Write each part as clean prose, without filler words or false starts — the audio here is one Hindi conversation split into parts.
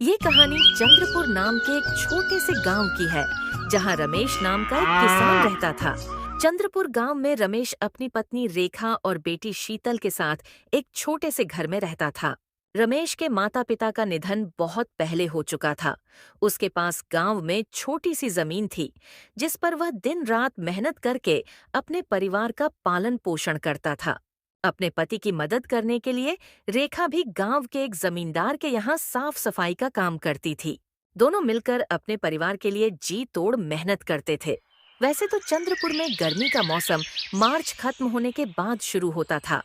ये कहानी चंद्रपुर नाम के एक छोटे से गांव की है, जहां रमेश नाम का एक किसान रहता था। चंद्रपुर गांव में रमेश अपनी पत्नी रेखा और बेटी शीतल के साथ एक छोटे से घर में रहता था। रमेश के माता पिता का निधन बहुत पहले हो चुका था। उसके पास गांव में छोटी सी जमीन थी, जिस पर वह दिन रात मेहनत करके अपने परिवार का पालन पोषण करता था। अपने पति की मदद करने के लिए रेखा भी गांव के एक जमींदार के यहाँ साफ सफाई का काम करती थी। दोनों मिलकर अपने परिवार के लिए जी तोड़ मेहनत करते थे। वैसे तो चंद्रपुर में गर्मी का मौसम मार्च खत्म होने के बाद शुरू होता था,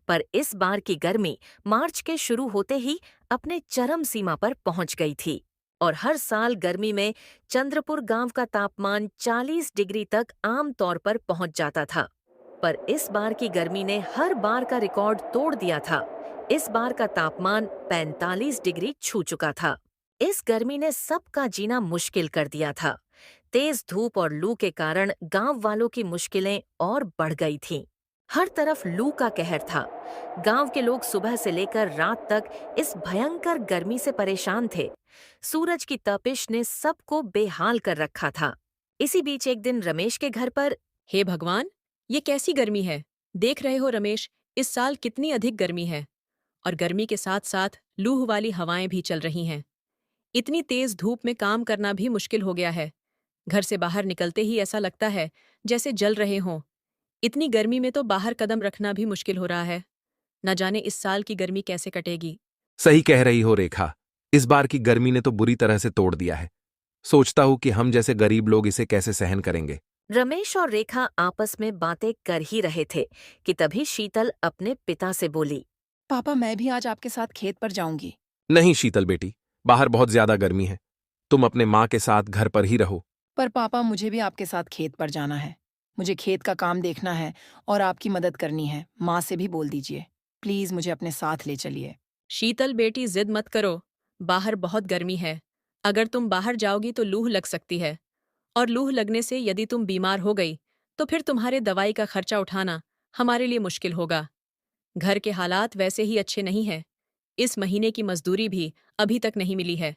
पर इस बार की गर्मी मार्च के शुरू होते ही अपने चरम सीमा पर पहुंच गई थी और हर साल गर्मी में चंद्रपुर गांव का तापमान 40 डिग्री तक आम तौर पर पहुंच जाता था। पर इस बार की गर्मी ने हर बार का रिकॉर्ड तोड़ दिया था। इस बार का तापमान 45 डिग्री छू चुका था। इस गर्मी ने सबका जीना मुश्किल कर दिया था। तेज धूप और लू के कारण गांव वालों की मुश्किलें और बढ़ गई थीं। हर तरफ लू का कहर था। गांव के लोग सुबह से लेकर रात तक इस भयंकर गर्मी से परेशान थे। सूरज की तपिश ने सबको बेहाल कर रखा था। इसी बीच एक दिन रमेश के घर पर हे भगवान, ये कैसी गर्मी है। देख रहे हो रमेश, इस साल कितनी अधिक गर्मी है और गर्मी के साथ साथ लूह वाली हवाएं भी चल रही हैं। इतनी तेज धूप में काम करना भी मुश्किल हो गया है। घर से बाहर निकलते ही ऐसा लगता है जैसे जल रहे हों। इतनी गर्मी में तो बाहर कदम रखना भी मुश्किल हो रहा है। न जाने इस साल की गर्मी कैसे कटेगी। सही कह रही हो रेखा, इस बार की गर्मी ने तो बुरी तरह से तोड़ दिया है। सोचता हूं कि हम जैसे गरीब लोग इसे कैसे सहन करेंगे। रमेश और रेखा आपस में बातें कर ही रहे थे कि तभी शीतल अपने पिता से बोली। पापा, मैं भी आज आपके साथ खेत पर जाऊंगी। नहीं शीतल बेटी, बाहर बहुत ज्यादा गर्मी है। तुम अपने माँ के साथ घर पर ही रहो। पर पापा, मुझे भी आपके साथ खेत पर जाना है। मुझे खेत का काम देखना है और आपकी मदद करनी है। माँ से भी बोल दीजिए, प्लीज मुझे अपने साथ ले चलिए। शीतल बेटी, जिद मत करो। बाहर बहुत गर्मी है। अगर तुम बाहर जाओगी तो लूह लग सकती है, और लूह लगने से यदि तुम बीमार हो गई तो फिर तुम्हारे दवाई का खर्चा उठाना हमारे लिए मुश्किल होगा। घर के हालात वैसे ही अच्छे नहीं हैं। इस महीने की मजदूरी भी अभी तक नहीं मिली है।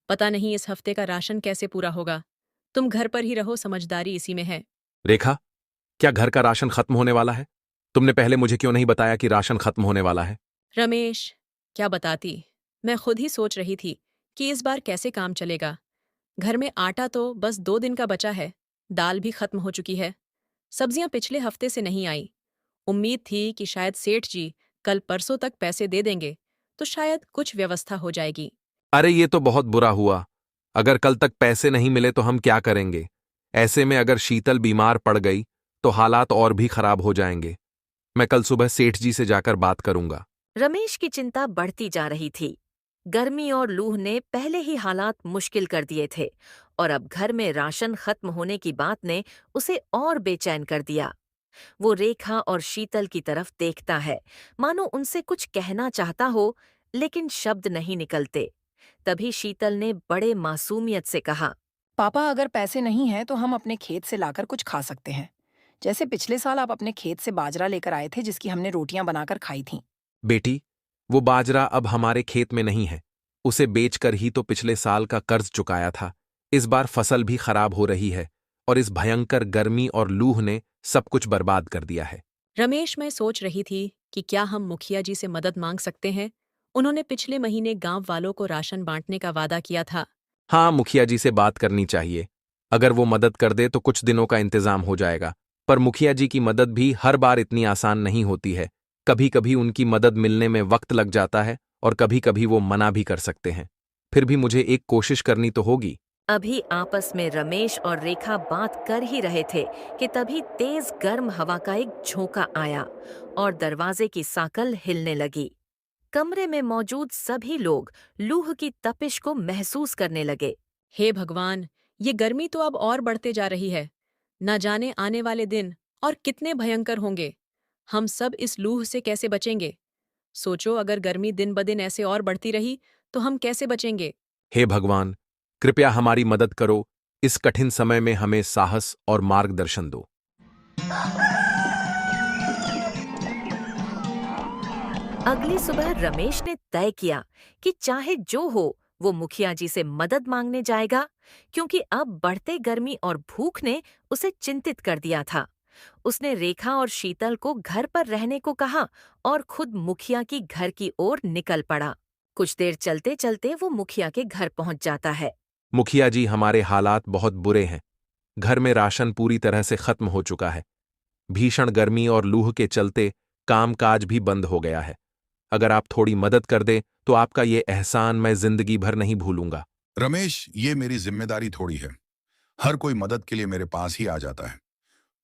पता नहीं इस हफ्ते का राशन कैसे पूरा होगा। तुम घर पर ही रहो, समझदारी इसी में है। रेखा, क्या घर का राशन खत्म होने वाला है? तुमने पहले मुझे क्यों नहीं बताया कि राशन खत्म होने वाला है? रमेश, क्या बताती। मैं खुद ही सोच रही थी कि इस बार कैसे काम चलेगा। घर में आटा तो बस 2 दिन का बचा है। दाल भी खत्म हो चुकी है। सब्जियां पिछले हफ्ते से नहीं आई। उम्मीद थी कि शायद सेठ जी कल परसों तक पैसे दे देंगे तो शायद कुछ व्यवस्था हो जाएगी। अरे ये तो बहुत बुरा हुआ। अगर कल तक पैसे नहीं मिले तो हम क्या करेंगे? ऐसे में अगर शीतल बीमार पड़ गई तो हालात और भी खराब हो जाएंगे। मैं कल सुबह सेठ जी से जाकर बात करूंगा। रमेश की चिंता बढ़ती जा रही थी। गर्मी और लूह ने पहले ही हालात मुश्किल कर दिए थे और अब घर में राशन खत्म होने की बात ने उसे और बेचैन कर दिया। वो रेखा और शीतल की तरफ देखता है, मानो उनसे कुछ कहना चाहता हो, लेकिन शब्द नहीं निकलते। तभी शीतल ने बड़े मासूमियत से कहा। पापा, अगर पैसे नहीं हैं तो हम अपने खेत से लाकर कुछ खा सकते हैं। जैसे पिछले साल आप अपने खेत से बाजरा लेकर आए थे, जिसकी हमने रोटियां बनाकर खाई थीं। बेटी, वो बाजरा अब हमारे खेत में नहीं है। उसे बेचकर ही तो पिछले साल का कर्ज चुकाया था। इस बार फसल भी खराब हो रही है और इस भयंकर गर्मी और लूह ने सब कुछ बर्बाद कर दिया है। रमेश, मैं सोच रही थी कि क्या हम मुखिया जी से मदद मांग सकते हैं। उन्होंने पिछले महीने गांव वालों को राशन बांटने का वादा किया था। हाँ, मुखिया जी से बात करनी चाहिए। अगर वो मदद कर दे तो कुछ दिनों का इंतजाम हो जाएगा। पर मुखिया जी की मदद भी हर बार इतनी आसान नहीं होती है। कभी कभी उनकी मदद मिलने में वक्त लग जाता है और कभी कभी वो मना भी कर सकते हैं। फिर भी मुझे एक कोशिश करनी तो होगी। अभी आपस में रमेश और रेखा बात कर ही रहे थे कि तभी तेज गर्म हवा का एक झोंका आया और दरवाजे की साकल हिलने लगी। कमरे में मौजूद सभी लोग लूह की तपिश को महसूस करने लगे। हे भगवान, ये गर्मी तो अब और बढ़ते जा रही है। न जाने आने वाले दिन और कितने भयंकर होंगे। हम सब इस लूह से कैसे बचेंगे। सोचो, अगर गर्मी दिन ब दिन ऐसे और बढ़ती रही तो हम कैसे बचेंगे। हे भगवान, कृपया हमारी मदद करो। इस कठिन समय में हमें साहस और मार्गदर्शन दो। अगली सुबह रमेश ने तय किया कि चाहे जो हो वो मुखिया जी से मदद मांगने जाएगा, क्योंकि अब बढ़ते गर्मी और भूख ने उसे चिंतित कर दिया था। उसने रेखा और शीतल को घर पर रहने को कहा और खुद मुखिया की घर की ओर निकल पड़ा। कुछ देर चलते चलते वो मुखिया के घर पहुंच जाता है। मुखिया जी, हमारे हालात बहुत बुरे हैं। घर में राशन पूरी तरह से खत्म हो चुका है। भीषण गर्मी और लूह के चलते कामकाज भी बंद हो गया है। अगर आप थोड़ी मदद कर दें तो आपका ये एहसान मैं जिंदगी भर नहीं भूलूंगा। रमेश, ये मेरी जिम्मेदारी थोड़ी है। हर कोई मदद के लिए मेरे पास ही आ जाता है।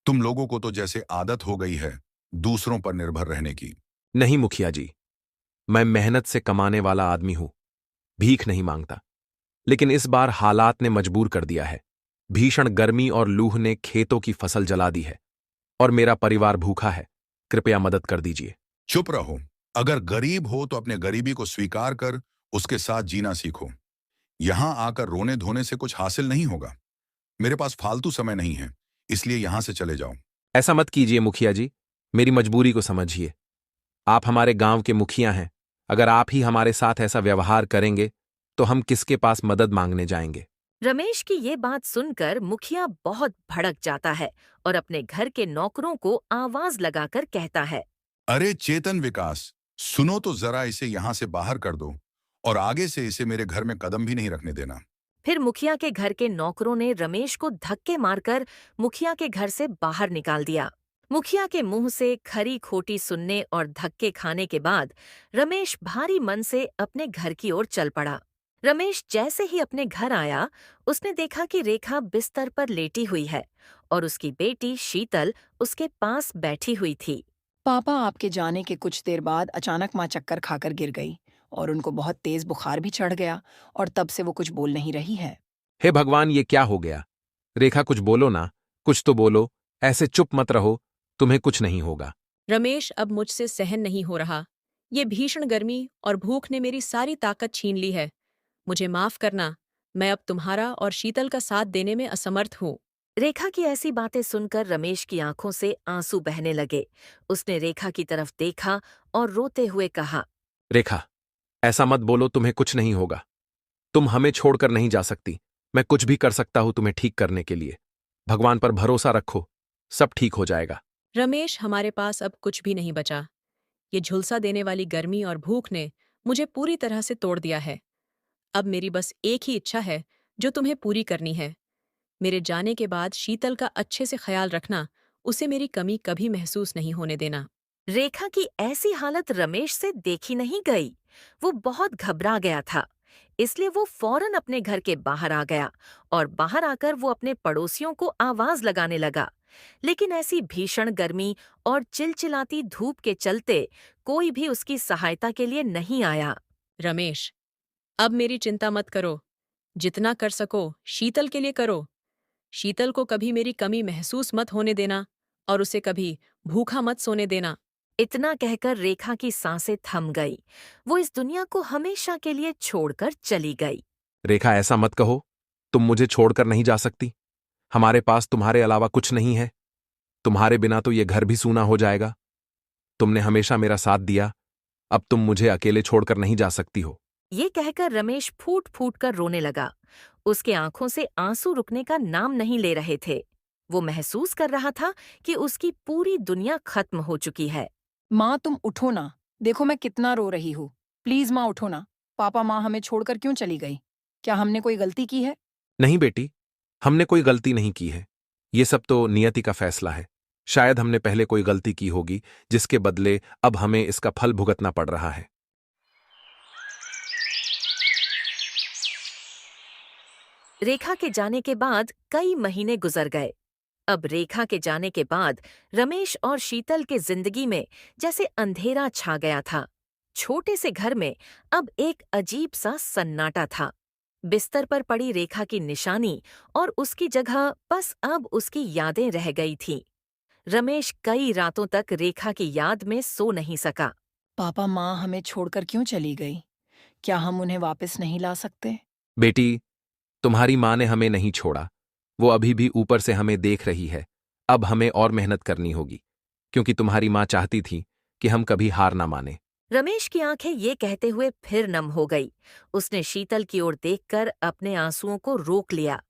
तुम लोगों को तो जैसे आदत हो गई है दूसरों पर निर्भर रहने की। नहीं मुखिया जी, मैं मेहनत से कमाने वाला आदमी हूं, भीख नहीं मांगता। लेकिन इस बार हालात ने मजबूर कर दिया है। भीषण गर्मी और लूह ने खेतों की फसल जला दी है और मेरा परिवार भूखा है। कृपया मदद कर दीजिए। चुप रहो। अगर गरीब हो तो अपने गरीबी को स्वीकार कर उसके साथ जीना सीखो। यहां आकर रोने धोने से कुछ हासिल नहीं होगा। मेरे पास फालतू समय नहीं है, इसलिए यहां से चले जाओ। ऐसा मत कीजिए मुखिया जी, मेरी मजबूरी को समझिए। आप हमारे गांव के मुखिया हैं। अगर आप ही हमारे साथ ऐसा व्यवहार करेंगे तो हम किसके पास मदद मांगने जाएंगे। रमेश की ये बात सुनकर मुखिया बहुत भड़क जाता है और अपने घर के नौकरों को आवाज लगाकर कहता है, अरे चेतन विकास, सुनो तो जरा, इसे यहां से बाहर कर दो और आगे से इसे मेरे घर में कदम भी नहीं रखने देना। फिर मुखिया के घर के नौकरों ने रमेश को धक्के मारकर मुखिया के घर से बाहर निकाल दिया। मुखिया के मुंह से खरी खोटी सुनने और धक्के खाने के बाद रमेश भारी मन से अपने घर की ओर चल पड़ा। रमेश जैसे ही अपने घर आया, उसने देखा कि रेखा बिस्तर पर लेटी हुई है और उसकी बेटी शीतल उसके पास बैठी हुई थी। पापा आपके जाने के कुछ देर बाद अचानक माँ चक्कर खाकर गिर गई और उनको बहुत तेज बुखार भी चढ़ गया और तब से वो कुछ बोल नहीं रही है। हे भगवान, ये क्या हो गया। रेखा, कुछ बोलो ना, कुछ तो बोलो। ऐसे चुप मत रहो, तुम्हें कुछ नहीं होगा। रमेश, अब मुझसे सहन नहीं हो रहा। ये भीषण गर्मी और भूख ने मेरी सारी ताकत छीन ली है। मुझे माफ करना, मैं अब तुम्हारा और शीतल का साथ देने में असमर्थ हूँ। रेखा की ऐसी बातें सुनकर रमेश की आंखों से आंसू बहने लगे। उसने रेखा की तरफ देखा और रोते हुए कहा, रेखा, ऐसा मत बोलो, तुम्हें कुछ नहीं होगा। तुम हमें छोड़कर नहीं जा सकती। मैं कुछ भी कर सकता हूं तुम्हें ठीक करने के लिए। भगवान पर भरोसा रखो, सब ठीक हो जाएगा। रमेश, हमारे पास अब कुछ भी नहीं बचा। ये झुलसा देने वाली गर्मी और भूख ने मुझे पूरी तरह से तोड़ दिया है। अब मेरी बस एक ही इच्छा है जो तुम्हें पूरी करनी है। मेरे जाने के बाद शीतल का अच्छे से ख्याल रखना, उसे मेरी कमी कभी महसूस नहीं होने देना। रेखा की ऐसी हालत रमेश से देखी नहीं गई। वो बहुत घबरा गया था, इसलिए वो फौरन अपने घर के बाहर आ गया और बाहर आकर वो अपने पड़ोसियों को आवाज लगाने लगा। लेकिन ऐसी भीषण गर्मी और चिलचिलाती धूप के चलते कोई भी उसकी सहायता के लिए नहीं आया। रमेश, अब मेरी चिंता मत करो। जितना कर सको शीतल के लिए करो। शीतल को कभी मेरी कमी महसूस मत होने देना और उसे कभी भूखा मत सोने देना। इतना कहकर रेखा की सांसें थम गई। वो इस दुनिया को हमेशा के लिए छोड़कर चली गई। रेखा, ऐसा मत कहो। तुम मुझे छोड़कर नहीं जा सकती। हमारे पास तुम्हारे अलावा कुछ नहीं है। तुम्हारे बिना तो ये घर भी सूना हो जाएगा। तुमने हमेशा मेरा साथ दिया, अब तुम मुझे अकेले छोड़कर नहीं जा सकती हो। ये कहकर रमेश फूट फूट कर रोने लगा। उसके आंखों से आंसू रुकने का नाम नहीं ले रहे थे। वो महसूस कर रहा था कि उसकी पूरी दुनिया खत्म हो चुकी है। माँ, तुम उठो ना, देखो मैं कितना रो रही हूँ। प्लीज माँ उठो ना। पापा माँ हमें छोड़कर क्यों चली गई? क्या हमने कोई गलती की है? नहीं बेटी, हमने कोई गलती नहीं की है। ये सब तो नियति का फैसला है। शायद हमने पहले कोई गलती की होगी जिसके बदले अब हमें इसका फल भुगतना पड़ रहा है। रेखा के जाने के बाद कई महीने गुजर गए। अब रेखा के जाने के बाद रमेश और शीतल के जिंदगी में जैसे अंधेरा छा गया था। छोटे से घर में अब एक अजीब सा सन्नाटा था। बिस्तर पर पड़ी रेखा की निशानी और उसकी जगह बस अब उसकी यादें रह गई थीं। रमेश कई रातों तक रेखा की याद में सो नहीं सका। पापा माँ हमें छोड़कर क्यों चली गई? क्या हम उन्हें वापस नहीं ला सकते? बेटी, तुम्हारी माँ ने हमें नहीं छोड़ा। वो अभी भी ऊपर से हमें देख रही है। अब हमें और मेहनत करनी होगी, क्योंकि तुम्हारी माँ चाहती थी कि हम कभी हार ना माने। रमेश की आंखें ये कहते हुए फिर नम हो गई। उसने शीतल की ओर देखकर अपने आंसुओं को रोक लिया,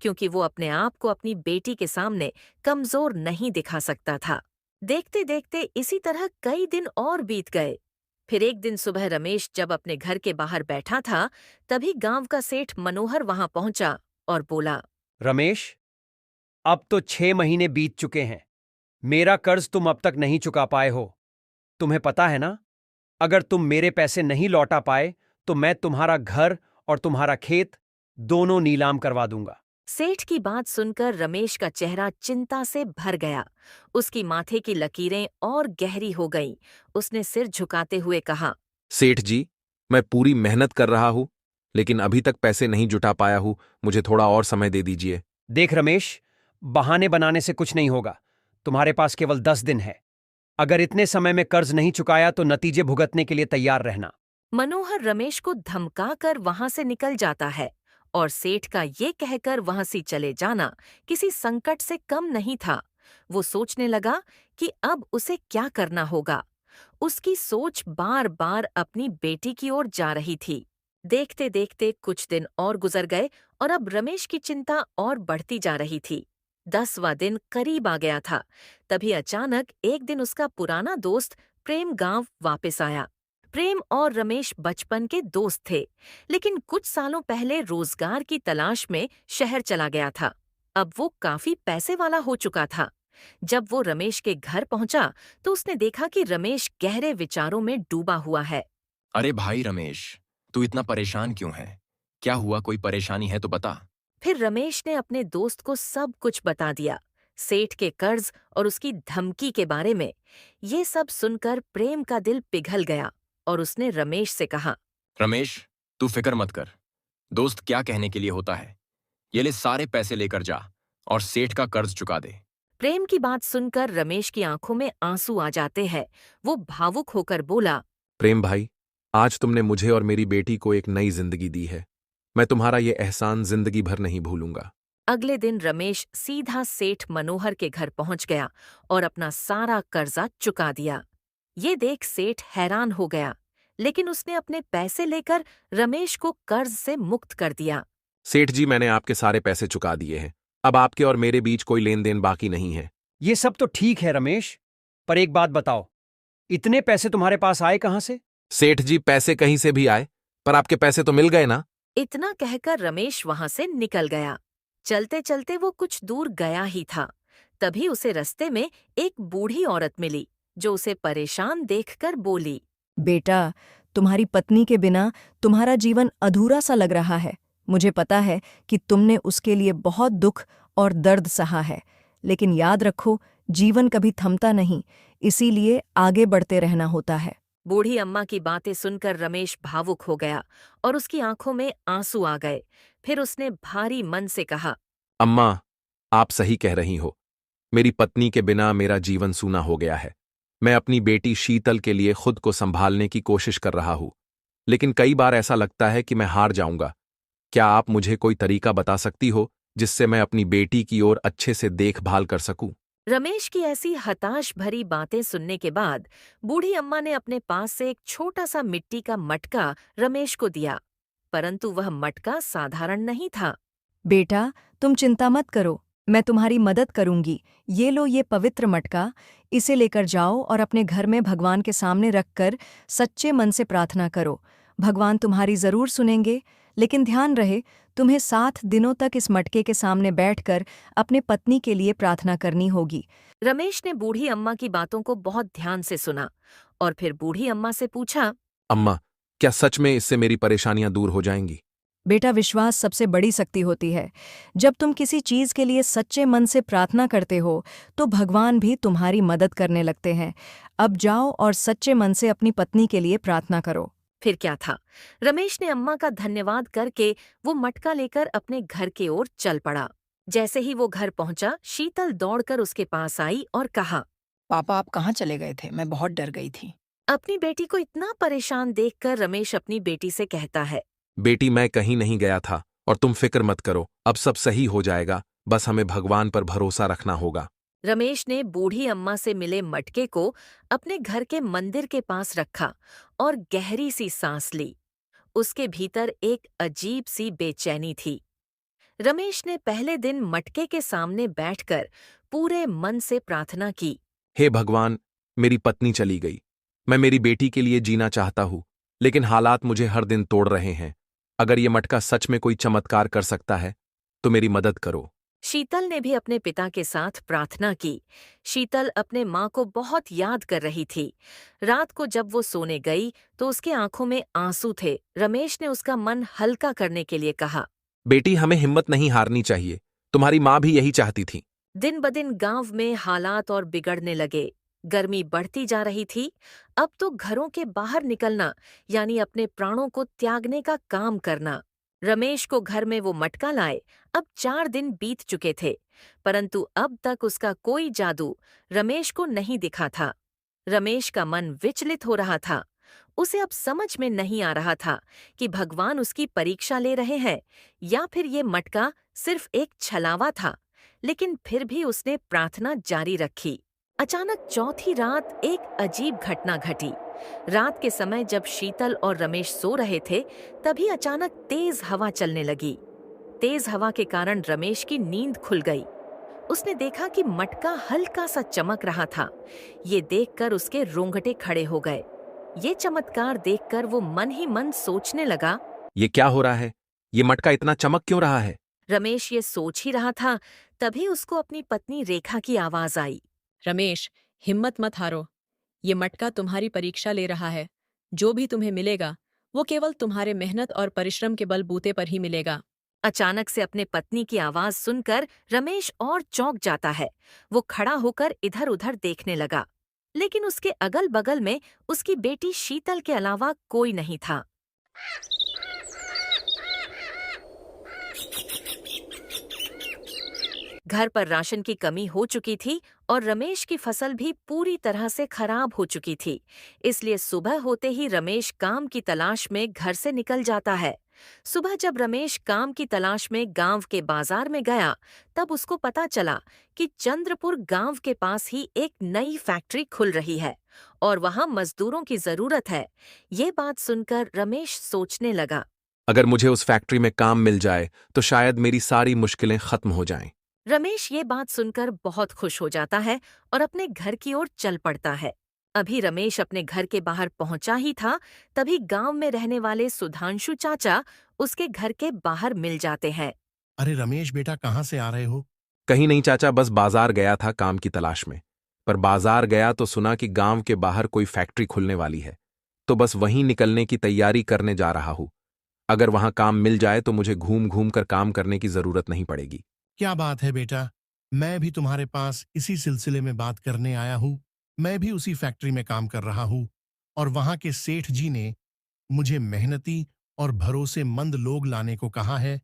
क्योंकि वो अपने आप को अपनी बेटी के सामने कमजोर नहीं दिखा सकता था। देखते देखते इसी तरह कई दिन और बीत गए। फिर एक दिन सुबह रमेश जब अपने घर के बाहर बैठा था, तभी गांव का सेठ मनोहर वहां पहुंचा और बोला, रमेश, अब तो 6 महीने बीत चुके हैं। मेरा कर्ज तुम अब तक नहीं चुका पाए हो। तुम्हें पता है ना, अगर तुम मेरे पैसे नहीं लौटा पाए तो मैं तुम्हारा घर और तुम्हारा खेत दोनों नीलाम करवा दूंगा। सेठ की बात सुनकर रमेश का चेहरा चिंता से भर गया। उसकी माथे की लकीरें और गहरी हो गईं। उसने सिर झुकाते हुए कहा, सेठ जी, मैं पूरी मेहनत कर रहा हूं, लेकिन अभी तक पैसे नहीं जुटा पाया हूं। मुझे थोड़ा और समय दे दीजिए। देख रमेश, बहाने बनाने से कुछ नहीं होगा। तुम्हारे पास केवल 10 दिन है। अगर इतने समय में कर्ज नहीं चुकाया तो नतीजे भुगतने के लिए तैयार रहना। मनोहर रमेश को धमकाकर वहां से निकल जाता है और सेठ का ये कहकर वहां से चले जाना किसी संकट से कम नहीं था। वो सोचने लगा कि अब उसे क्या करना होगा। उसकी सोच बार बार अपनी बेटी की ओर जा रही थी। देखते देखते कुछ दिन और गुजर गए और अब रमेश की चिंता और बढ़ती जा रही थी। 10वां दिन करीब आ गया था। तभी अचानक एक दिन उसका पुराना दोस्त प्रेम गांव वापस आया। प्रेम और रमेश बचपन के दोस्त थे, लेकिन कुछ सालों पहले रोजगार की तलाश में शहर चला गया था। अब वो काफी पैसे वाला हो चुका था। जब वो रमेश के घर पहुंचा तो उसने देखा कि रमेश गहरे विचारों में डूबा हुआ है। अरे भाई रमेश, तू इतना परेशान क्यों है? क्या हुआ? कोई परेशानी है तो बता। फिर रमेश ने अपने दोस्त को सब कुछ बता दिया, सेठ के कर्ज और उसकी धमकी के बारे में। ये सब सुनकर प्रेम का दिल पिघल गया और उसने रमेश से कहा, रमेश, तू फिक्र मत कर। दोस्त क्या कहने के लिए होता है। ये ले, सारे पैसे लेकर जा और सेठ का कर्ज चुका दे। प्रेम की बात सुनकर रमेश की आंखों में आंसू आ जाते हैं। वो भावुक होकर बोला, प्रेम भाई, आज तुमने मुझे और मेरी बेटी को एक नई जिंदगी दी है। मैं तुम्हारा ये एहसान जिंदगी भर नहीं भूलूंगा। अगले दिन रमेश सीधा सेठ मनोहर के घर पहुंच गया और अपना सारा कर्जा चुका दिया। ये देख सेठ हैरान हो गया, लेकिन उसने अपने पैसे लेकर रमेश को कर्ज से मुक्त कर दिया। सेठ जी, मैंने आपके सारे पैसे चुका दिए हैं। अब आपके और मेरे बीच कोई लेन देन बाकी नहीं है। ये सब तो ठीक है रमेश, पर एक बात बताओ, इतने पैसे तुम्हारे पास आए कहां से? सेठ जी, पैसे कहीं से भी आए, पर आपके पैसे तो मिल गए ना। इतना कहकर रमेश वहां से निकल गया। चलते चलते वो कुछ दूर गया ही था, तभी उसे रास्ते में एक बूढ़ी औरत मिली, जो उसे परेशान देखकर बोली, बेटा, तुम्हारी पत्नी के बिना तुम्हारा जीवन अधूरा सा लग रहा है। मुझे पता है कि तुमने उसके लिए बहुत दुख और दर्द सहा है, लेकिन याद रखो, जीवन कभी थमता नहीं, इसीलिए आगे बढ़ते रहना होता है। बूढ़ी अम्मा की बातें सुनकर रमेश भावुक हो गया और उसकी आंखों में आंसू आ गए। फिर उसने भारी मन से कहा, अम्मा, आप सही कह रही हो। मेरी पत्नी के बिना मेरा जीवन सूना हो गया है। मैं अपनी बेटी शीतल के लिए खुद को संभालने की कोशिश कर रहा हूं, लेकिन कई बार ऐसा लगता है कि मैं हार जाऊंगा। क्या आप मुझे कोई तरीका बता सकती हो जिससे मैं अपनी बेटी की ओर अच्छे से देखभाल कर सकूं? रमेश की ऐसी हताश भरी बातें सुनने के बाद बूढ़ी अम्मा ने अपने पास से एक छोटा सा मिट्टी का मटका रमेश को दिया, परंतु वह मटका साधारण नहीं था। बेटा, तुम चिंता मत करो, मैं तुम्हारी मदद करूंगी। ये लो ये पवित्र मटका, इसे लेकर जाओ और अपने घर में भगवान के सामने रखकर सच्चे मन से प्रार्थना करो। भगवान तुम्हारी जरूर सुनेंगे, लेकिन ध्यान रहे, तुम्हें 7 दिनों तक इस मटके के सामने बैठकर अपने पत्नी के लिए प्रार्थना करनी होगी। रमेश ने बूढ़ी अम्मा की बातों को बहुत ध्यान से सुना और फिर बूढ़ी अम्मा से पूछा, अम्मा, क्या सच में इससे मेरी परेशानियां दूर हो जाएंगी? बेटा, विश्वास सबसे बड़ी शक्ति होती है। जब तुम किसी चीज के लिए सच्चे मन से प्रार्थना करते हो तो भगवान भी तुम्हारी मदद करने लगते हैं। अब जाओ और सच्चे मन से अपनी पत्नी के लिए प्रार्थना करो। फिर क्या था, रमेश ने अम्मा का धन्यवाद करके वो मटका लेकर अपने घर की ओर चल पड़ा। जैसे ही वो घर पहुंचा, शीतल दौड़कर उसके पास आई और कहा, पापा, आप कहाँ चले गए थे? मैं बहुत डर गई थी। अपनी बेटी को इतना परेशान देखकर रमेश अपनी बेटी से कहता है, बेटी, मैं कहीं नहीं गया था और तुम फिक्र मत करो, अब सब सही हो जाएगा। बस हमें भगवान पर भरोसा रखना होगा। रमेश ने बूढ़ी अम्मा से मिले मटके को अपने घर के मंदिर के पास रखा और गहरी सी सांस ली। उसके भीतर एक अजीब सी बेचैनी थी। रमेश ने पहले दिन मटके के सामने बैठकर पूरे मन से प्रार्थना की। हे भगवान, मेरी पत्नी चली गई। मैं मेरी बेटी के लिए जीना चाहता हूँ, लेकिन हालात मुझे हर दिन तोड़ रहे हैं। अगर ये मटका सच में कोई चमत्कार कर सकता है तो मेरी मदद करो। शीतल ने भी अपने पिता के साथ प्रार्थना की। शीतल अपने माँ को बहुत याद कर रही थी। रात को जब वो सोने गई तो उसके आंखों में आंसू थे। रमेश ने उसका मन हल्का करने के लिए कहा, बेटी, हमें हिम्मत नहीं हारनी चाहिए। तुम्हारी माँ भी यही चाहती थी। दिन ब दिन गांव में हालात और बिगड़ने लगे। गर्मी बढ़ती जा रही थी। अब तो घरों के बाहर निकलना यानी अपने प्राणों को त्यागने का काम करना। रमेश को घर में वो मटका लाए अब 4 दिन बीत चुके थे, परंतु अब तक उसका कोई जादू रमेश को नहीं दिखा था। रमेश का मन विचलित हो रहा था। उसे अब समझ में नहीं आ रहा था कि भगवान उसकी परीक्षा ले रहे हैं या फिर ये मटका सिर्फ एक छलावा था। लेकिन फिर भी उसने प्रार्थना जारी रखी। अचानक चौथी रात एक अजीब घटना घटी। रात के समय जब शीतल और रमेश सो रहे थे, तभी अचानक तेज हवा चलने लगी। तेज हवा के कारण रमेश की नींद खुल गई। उसने देखा कि मटका हल्का सा चमक रहा था। ये देखकर उसके रोंगटे खड़े हो गए। ये चमत्कार देखकर वो मन ही मन सोचने लगा, ये क्या हो रहा है? ये मटका इतना चमक क्यों रहा है? रमेश ये सोच ही रहा था, तभी उसको अपनी पत्नी रेखा की आवाज आई। रमेश, हिम्मत मत हारो। ये मटका तुम्हारी परीक्षा ले रहा है। जो भी तुम्हें मिलेगा वो केवल तुम्हारे मेहनत और परिश्रम के बलबूते पर ही मिलेगा। अचानक से अपने पत्नी की आवाज सुनकर रमेश और चौंक जाता है। वो खड़ा होकर इधर उधर देखने लगा, लेकिन उसके अगल बगल में उसकी बेटी शीतल के अलावा कोई नहीं था। घर पर राशन की कमी हो चुकी थी और रमेश की फसल भी पूरी तरह से खराब हो चुकी थी। इसलिए सुबह होते ही रमेश काम की तलाश में घर से निकल जाता है। सुबह जब रमेश काम की तलाश में गांव के बाजार में गया, तब उसको पता चला कि चंद्रपुर गांव के पास ही एक नई फैक्ट्री खुल रही है और वहां मजदूरों की जरूरत है। ये बात सुनकर रमेश सोचने लगा, अगर मुझे उस फैक्ट्री में काम मिल जाए तो शायद मेरी सारी मुश्किलें खत्म हो जाएं। रमेश ये बात सुनकर बहुत खुश हो जाता है और अपने घर की ओर चल पड़ता है। अभी रमेश अपने घर के बाहर पहुंचा ही था, तभी गांव में रहने वाले सुधांशु चाचा उसके घर के बाहर मिल जाते हैं। अरे रमेश बेटा, कहाँ से आ रहे हो? कहीं नहीं चाचा, बस बाजार गया था काम की तलाश में। पर बाजार गया तो सुना कि गांव के बाहर कोई फैक्ट्री खुलने वाली है, तो बस वहीं निकलने की तैयारी करने जा रहा हूं। अगर वहां काम मिल जाए तो मुझे घूम घूम कर काम करने की जरूरत नहीं पड़ेगी। क्या बात है बेटा, मैं भी तुम्हारे पास इसी सिलसिले में बात करने आया हूँ। मैं भी उसी फैक्ट्री में काम कर रहा हूँ और वहां के सेठ जी ने मुझे मेहनती और भरोसेमंद लोग लाने को कहा है।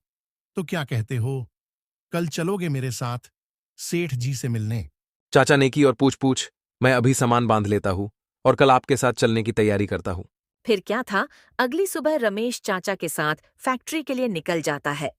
तो क्या कहते हो, कल चलोगे मेरे साथ सेठ जी से मिलने? चाचा नेकी और पूछ पूछ, मैं अभी सामान बांध लेता हूँ और कल आपके साथ चलने की तैयारी करता हूँ। फिर क्या था, अगली सुबह रमेश चाचा के साथ फैक्ट्री के लिए निकल जाता है।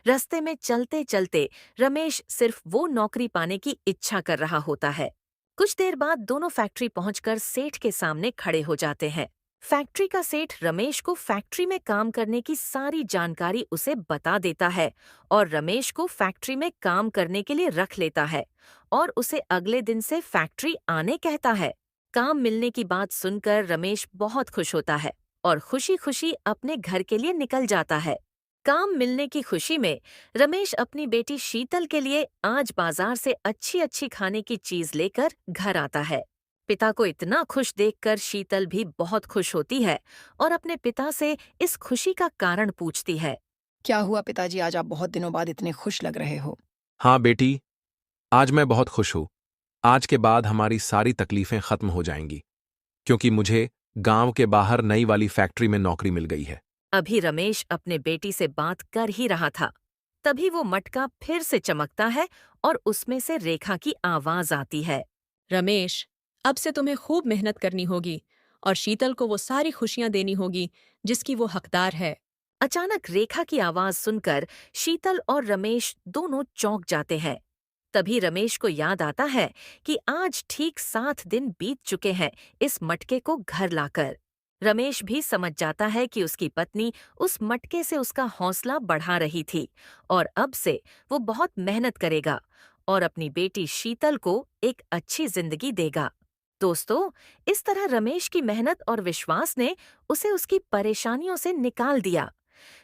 रास्ते में चलते चलते रमेश सिर्फ वो नौकरी पाने की इच्छा कर रहा होता है। कुछ देर बाद दोनों फैक्ट्री पहुंचकर सेठ के सामने खड़े हो जाते हैं। फैक्ट्री का सेठ रमेश को फैक्ट्री में काम करने की सारी जानकारी उसे बता देता है और रमेश को फैक्ट्री में काम करने के लिए रख लेता है और उसे अगले दिन से फैक्ट्री आने कहता है। काम मिलने की बात सुनकर रमेश बहुत खुश होता है और खुशी खुशी अपने घर के लिए निकल जाता है। काम मिलने की खुशी में रमेश अपनी बेटी शीतल के लिए आज बाजार से अच्छी अच्छी खाने की चीज लेकर घर आता है। पिता को इतना खुश देखकर शीतल भी बहुत खुश होती है और अपने पिता से इस खुशी का कारण पूछती है। क्या हुआ पिताजी, आज आप बहुत दिनों बाद इतने खुश लग रहे हो? हाँ बेटी, आज मैं बहुत खुश हूँ। आज के बाद हमारी सारी तकलीफें खत्म हो जाएंगी, क्योंकि मुझे गांव के बाहर नई वाली फैक्ट्री में नौकरी मिल गई है। अभी रमेश अपने बेटी से बात कर ही रहा था, तभी वो मटका फिर से चमकता है और उसमें से रेखा की आवाज आती है। रमेश, अब से तुम्हें खूब मेहनत करनी होगी और शीतल को वो सारी खुशियां देनी होगी जिसकी वो हकदार है। अचानक रेखा की आवाज सुनकर शीतल और रमेश दोनों चौंक जाते हैं। तभी रमेश को याद आता है कि आज ठीक 7 दिन बीत चुके हैं इस मटके को घर लाकर। रमेश भी समझ जाता है कि उसकी पत्नी उस मटके से उसका हौसला बढ़ा रही थी और अब से वो बहुत मेहनत करेगा और अपनी बेटी शीतल को एक अच्छी जिंदगी देगा। दोस्तों, इस तरह रमेश की मेहनत और विश्वास ने उसे उसकी परेशानियों से निकाल दिया।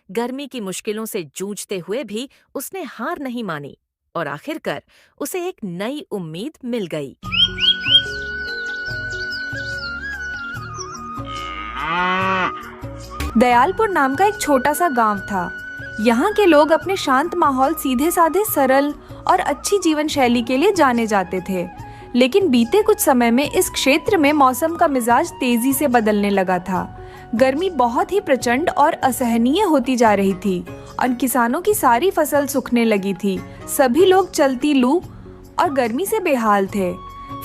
गर्मी की मुश्किलों से जूझते हुए भी उसने हार नहीं मानी और आखिरकार उसे एक नई उम्मीद मिल गई। दयालपुर नाम का एक छोटा सा गांव था। यहाँ के लोग अपने शांत माहौल, सीधे साधे, सरल और अच्छी जीवन शैली के लिए जाने जाते थे। लेकिन बीते कुछ समय में इस क्षेत्र में मौसम का मिजाज तेजी से बदलने लगा था। गर्मी बहुत ही प्रचंड और असहनीय होती जा रही थी और किसानों की सारी फसल सूखने लगी थी। सभी लोग चलती लू और गर्मी से बेहाल थे।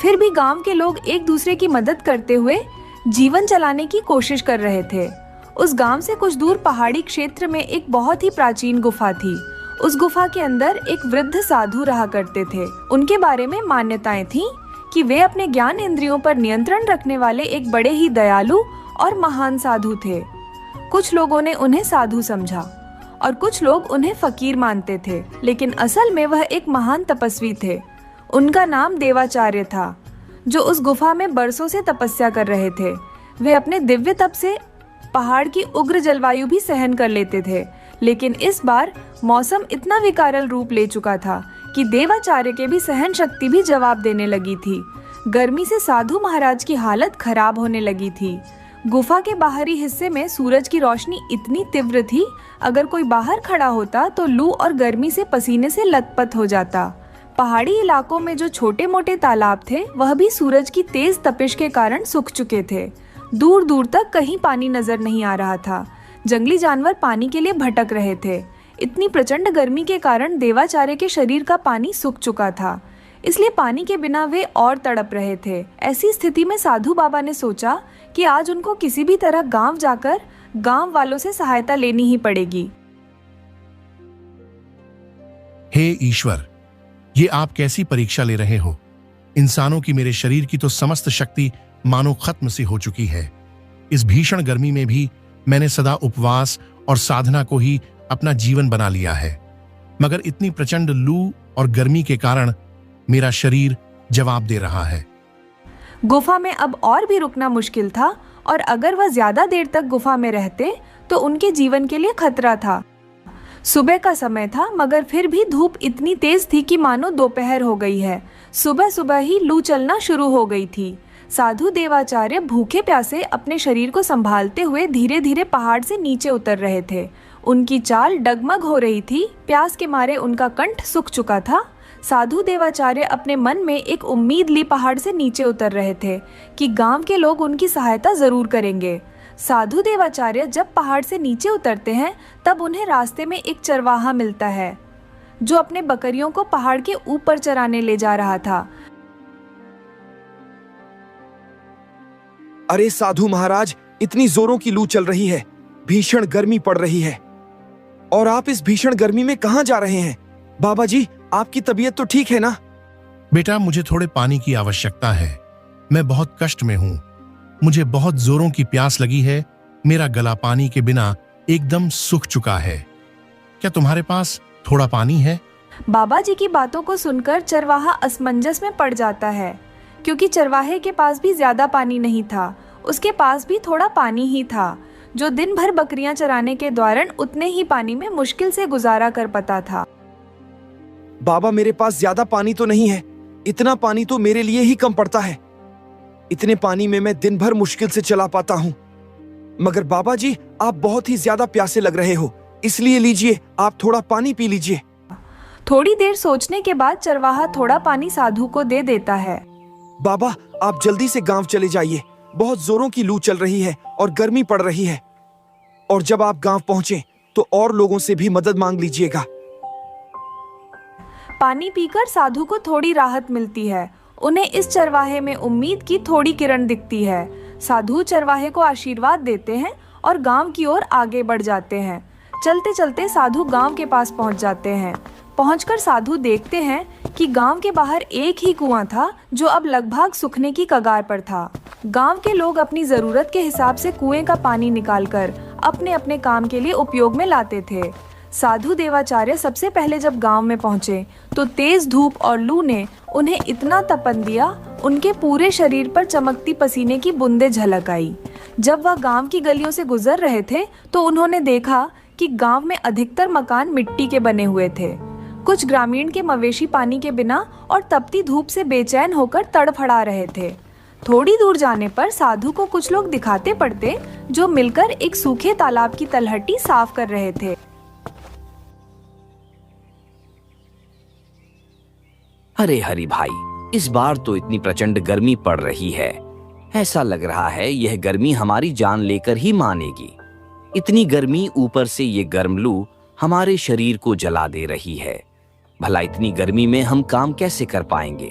फिर भी गांव के लोग एक दूसरे की मदद करते हुए जीवन चलाने की कोशिश कर रहे थे। उस गांव से कुछ दूर पहाड़ी क्षेत्र में एक बहुत ही प्राचीन गुफा थी। उस गुफा के अंदर एक वृद्ध साधु रहा करते थे। उनके बारे में मान्यताएं थीं कि वे अपने ज्ञान इंद्रियों पर नियंत्रण रखने वाले एक बड़े ही दयालु और महान साधु थे। कुछ लोगों ने उन्हें साधु समझा और कुछ लोग उन्हें फकीर मानते थे, लेकिन असल में वह एक महान तपस्वी थे। उनका नाम देवाचार्य था, जो उस गुफा में बरसों से तपस्या कर रहे थे। वे अपने दिव्य तप से पहाड़ की उग्र जलवायु भी सहन कर लेते थे, लेकिन इस बार मौसम इतना विकारल रूप ले चुका था कि देवाचार्य के भी सहन शक्ति भी जवाब देने लगी थी। गर्मी से साधु महाराज की हालत खराब होने लगी थी। गुफा के बाहरी हिस्से में सूरज की रोशनी इतनी तीव्र थी, अगर कोई बाहर खड़ा होता तो लू और गर्मी से पसीने से लथपथ हो जाता। पहाड़ी इलाकों में जो छोटे मोटे तालाब थे, वह भी सूरज की तेज तपिश के कारण सूख चुके थे। दूर दूर तक कहीं पानी नजर नहीं आ रहा था। जंगली जानवर पानी के लिए भटक रहे थे। इतनी प्रचंड गर्मी के कारण देवाचार्य के शरीर का पानी सूख चुका था, इसलिए पानी के बिना वे और तड़प रहे थे। ऐसी स्थिति में साधु बाबा ने सोचा कि आज उनको किसी भी तरह गांव जाकर गांव वालों से सहायता लेनी ही पड़ेगी। हे ईश्वर, ये आप कैसी परीक्षा ले रहे हो? इंसानों की मेरे शरीर की तो समस्त शक्ति मानो खत्म सी हो चुकी है। इस भीषण गर्मी में भी मैंने सदा उपवास और साधना को ही अपना जीवन बना लिया है, मगर इतनी प्रचंड लू और गर्मी के कारण मेरा शरीर जवाब दे रहा है। गुफा में अब और भी रुकना मुश्किल था और अगर वह ज्यादा देर तक गुफा में रहते तो उनके जीवन के लिए खतरा था। सुबह का समय था, मगर फिर भी धूप इतनी तेज थी कि मानो दोपहर हो गई है। सुबह सुबह ही लू चलना शुरू हो गई थी। साधु देवाचार्य भूखे प्यासे अपने शरीर को संभालते हुए धीरे धीरे पहाड़ से नीचे उतर रहे थे। उनकी चाल डगमग हो रही थी। प्यास के मारे उनका कंठ सूख चुका था। साधु देवाचार्य अपने मन में एक उम्मीद ली पहाड़ से नीचे उतर रहे थे कि गांव के लोग उनकी सहायता जरूर करेंगे। साधु देवाचार्य जब पहाड़ से नीचे उतरते हैं, तब उन्हें रास्ते में एक चरवाहा मिलता है, जो अपने बकरियों को पहाड़ के ऊपर चराने ले जा रहा था। अरे साधु महाराज, इतनी जोरों की लू चल रही है, भीषण गर्मी पड़ रही है, और आप इस भीषण गर्मी में कहां जा रहे हैं? बाबा जी, आपकी तबीयत तो ठीक है ना? बेटा, मुझे थोड़े पानी की आवश्यकता है। मैं बहुत कष्ट में हूँ। मुझे बहुत जोरों की प्यास लगी है। मेरा गला पानी के बिना एकदम सूख चुका है। क्या तुम्हारे पास थोड़ा पानी है? बाबा जी की बातों को सुनकर चरवाहा असमंजस में पड़ जाता है, क्योंकि चरवाहे के पास भी ज्यादा पानी नहीं था। उसके पास भी थोड़ा पानी ही था, जो दिन भर बकरियां चराने के दौरान उतने ही पानी में मुश्किल से गुजारा कर पाता था। बाबा, मेरे पास ज्यादा पानी तो नहीं है। इतना पानी तो मेरे लिए ही कम पड़ता है। इतने पानी में मैं दिन भर मुश्किल से चला पाता हूँ। मगर बाबा जी, आप बहुत ही ज्यादा प्यासे लग रहे हो, इसलिए लीजिए, आप थोड़ा पानी पी लीजिए। थोड़ी देर सोचने के बाद चरवाहा थोड़ा पानी साधु को दे देता है। बाबा, आप जल्दी से गांव चले जाइए। बहुत जोरों की लू चल रही है और गर्मी पड़ रही है। और जब आप गांव पहुंचे तो और लोगों से भी मदद मांग लीजिएगा। पानी पीकर साधु को थोड़ी राहत मिलती है। उन्हें इस चरवाहे में उम्मीद की थोड़ी किरण दिखती है। साधु चरवाहे को आशीर्वाद देते हैं और गांव की ओर आगे बढ़ जाते हैं। चलते चलते साधु गांव के पास पहुंच जाते हैं। पहुंचकर साधु देखते हैं कि गांव के बाहर एक ही कुआं था जो अब लगभग सूखने की कगार पर था। गांव के लोग अपनी जरूरत के हिसाब से कुएं का पानी निकालकर अपने अपने काम के लिए उपयोग में लाते थे। साधु देवाचार्य सबसे पहले जब गांव में पहुंचे तो तेज धूप और लू ने उन्हें इतना तपन दिया, उनके पूरे शरीर पर चमकती पसीने की बूंदें झलक आई। जब वह गांव की गलियों से गुजर रहे थे तो उन्होंने देखा कि गांव में अधिकतर मकान मिट्टी के बने हुए थे। कुछ ग्रामीण के मवेशी पानी के बिना और तपती धूप से बेचैन होकर तड़फड़ा रहे थे। थोड़ी दूर जाने पर साधु को कुछ लोग दिखाते पड़ते जो मिलकर एक सूखे तालाब की तलहटी साफ कर रहे थे। अरे हरि भाई, इस बार तो इतनी प्रचंड गर्मी पड़ रही है। ऐसा लग रहा है यह गर्मी हमारी जान लेकर ही मानेगी। इतनी गर्मी, ऊपर से ये गर्म लू हमारे शरीर को जला दे रही है। भला इतनी गर्मी में हम काम कैसे कर पाएंगे?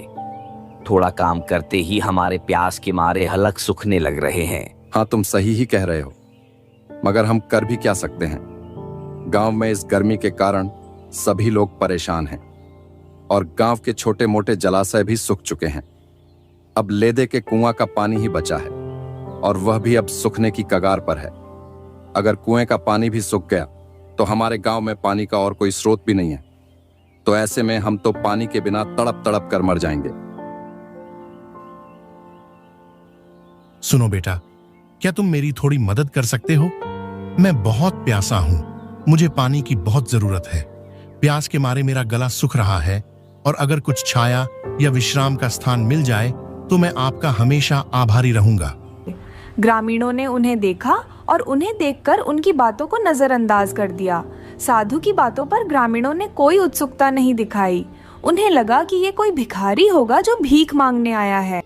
थोड़ा काम करते ही हमारे प्यास के मारे हलक सूखने लग रहे हैं। हाँ, तुम सही ही कह रहे हो, मगर हम कर भी क्या सकते हैं? गांव में इस गर्मी के कारण सभी लोग परेशान हैं और गांव के छोटे मोटे जलाशय भी सूख चुके हैं। अब लेदे के कुआं का पानी ही बचा है और वह भी अब सूखने की कगार पर है। अगर कुएं का पानी भी सूख गया तो हमारे गांव में पानी का और कोई स्रोत भी नहीं है। तो ऐसे में हम तो पानी के बिना तड़प तड़प कर मर जाएंगे। सुनो बेटा, क्या तुम मेरी थोड़ी मदद कर सकते हो? मैं बहुत प्यासा हूं, मुझे पानी की बहुत जरूरत है। प्यास के मारे मेरा गला सूख रहा है और अगर कुछ छाया या विश्राम का स्थान मिल जाए तो मैं आपका हमेशा आभारी रहूंगा। ग्रामीणों ने उन्हें देखा और उन्हें देखकर उनकी बातों को नजरअंदाज कर दिया। साधु की बातों पर ग्रामीणों ने कोई उत्सुकता नहीं दिखाई। उन्हें लगा कि ये कोई भिखारी होगा जो भीख मांगने आया है।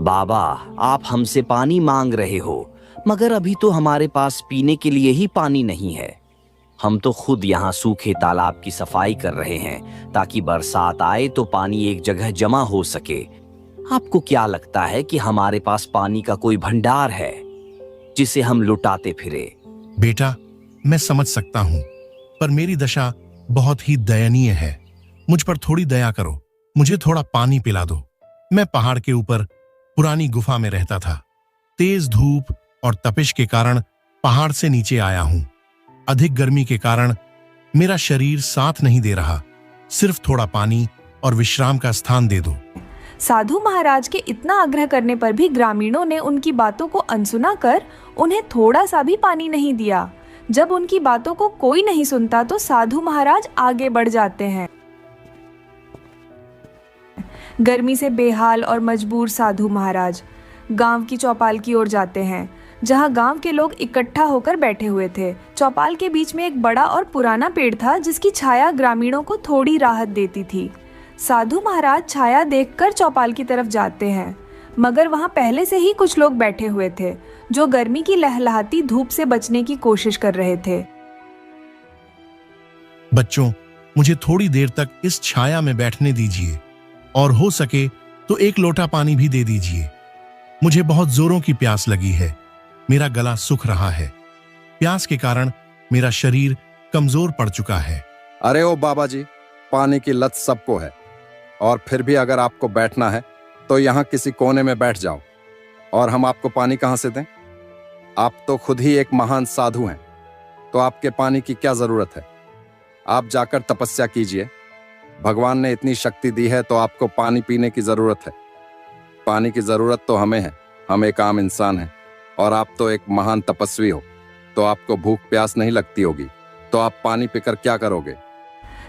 बाबा, आप हमसे पानी मांग रहे हो, मगर अभी तो हमारे पास पीने के लिए ही पानी नहीं है। हम तो खुद यहाँ सूखे तालाब की सफाई कर रहे हैं ताकि बरसात आए तो पानी एक जगह जमा हो सके। आपको क्या लगता है कि हमारे पास पानी का कोई भंडार है जिसे हम लुटाते फिरे? बेटा, मैं समझ सकता हूं, पर मेरी दशा बहुत ही दयनीय है। मुझ पर थोड़ी दया करो, मुझे थोड़ा पानी पिला दो। मैं पहाड़ के ऊपर पुरानी गुफा में रहता था। तेज धूप और तपिश के कारण पहाड़ से नीचे आया हूं। अधिक गर्मी के कारण मेरा शरीर साथ नहीं दे रहा। सिर्फ थोड़ा पानी और विश्राम का स्थान दे दो। साधु महाराज के इतना आग्रह करने पर भी ग्रामीणों ने उनकी बातों को अनसुना कर उन्हें थोड़ा सा भी पानी नहीं दिया। जब उनकी बातों को कोई नहीं सुनता तो साधु महाराज आगे बढ़ जाते हैं। गर्मी से बेहाल और मजबूर साधु महाराज गांव की चौपाल की ओर जाते हैं, जहां गांव के लोग इकट्ठा होकर बैठे हुए थे। चौपाल के बीच में एक बड़ा और पुराना पेड़ था जिसकी छाया ग्रामीणों को थोड़ी राहत देती थी। साधु महाराज छाया देखकर चौपाल की तरफ जाते हैं, मगर वहां पहले से ही कुछ लोग बैठे हुए थे जो गर्मी की लहलहाती धूप से बचने की कोशिश कर रहे थे। बच्चों, मुझे थोड़ी देर तक इस छाया में बैठने दीजिए और हो सके तो एक लोटा पानी भी दे दीजिए। मुझे बहुत जोरों की प्यास लगी है। मेरा गला सूख रहा है। प्यास के कारण मेरा शरीर कमजोर पड़ चुका है। अरे ओ बाबा जी, पानी की लत सबको है और फिर भी अगर आपको बैठना है तो यहाँ किसी कोने में बैठ जाओ और हम आपको पानी कहाँ से दें? आप तो खुद ही एक महान साधु हैं, तो आपके पानी की क्या जरूरत है? आप जाकर तपस्या कीजिए। भगवान ने इतनी शक्ति दी है तो आपको पानी पीने की जरूरत है। पानी की जरूरत तो हमें है, हम एक आम इंसान हैं और आप तो एक महान तपस्वी हो, तो आपको भूख प्यास नहीं लगती होगी, तो आप पानी पीकर क्या करोगे?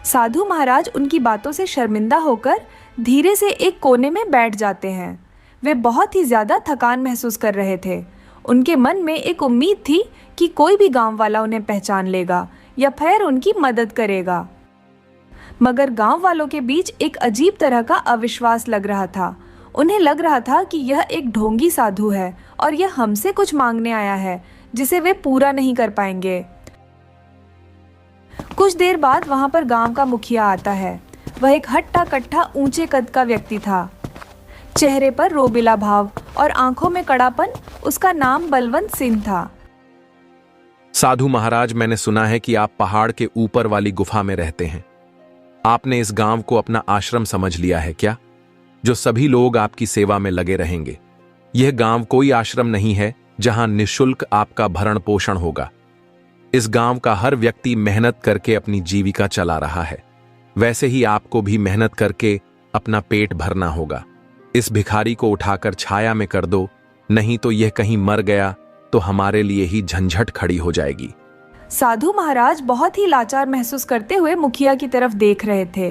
साधु महाराज उनकी बातों से शर्मिंदा होकर धीरे से एक कोने में बैठ जाते हैं। वे बहुत ही ज्यादा थकान महसूस कर रहे थे। उनके मन में एक उम्मीद थी कि कोई भी गांव वाला उन्हें पहचान लेगा या फिर उनकी मदद करेगा, मगर गांव वालों के बीच एक अजीब तरह का अविश्वास लग रहा था। उन्हें लग रहा था कि यह एक ढोंगी साधु है और यह हमसे कुछ मांगने आया है जिसे वे पूरा नहीं कर पाएंगे। कुछ देर बाद वहां पर गांव का मुखिया आता है। वह एक हट्टा कट्टा ऊंचे कद का व्यक्ति था। चेहरे पर रोबिला भाव और आंखों में कड़ापन। उसका नाम बलवंत सिंह था। साधु महाराज, मैंने सुना है कि आप पहाड़ के ऊपर वाली गुफा में रहते हैं। आपने इस गांव को अपना आश्रम समझ लिया है क्या, जो सभी लोग आपकी सेवा में लगे रहेंगे। यह गांव कोई आश्रम नहीं है जहां निःशुल्क आपका भरण पोषण होगा। इस गांव का हर व्यक्ति मेहनत करके अपनी जीविका चला रहा है। वैसे ही आपको भी मेहनत करके अपना पेट भरना होगा। इस भिखारी को उठाकर छाया में कर दो, नहीं तो यह कहीं मर गया तो हमारे लिए ही झंझट खड़ी हो जाएगी। साधु महाराज बहुत ही लाचार महसूस करते हुए मुखिया की तरफ देख रहे थे।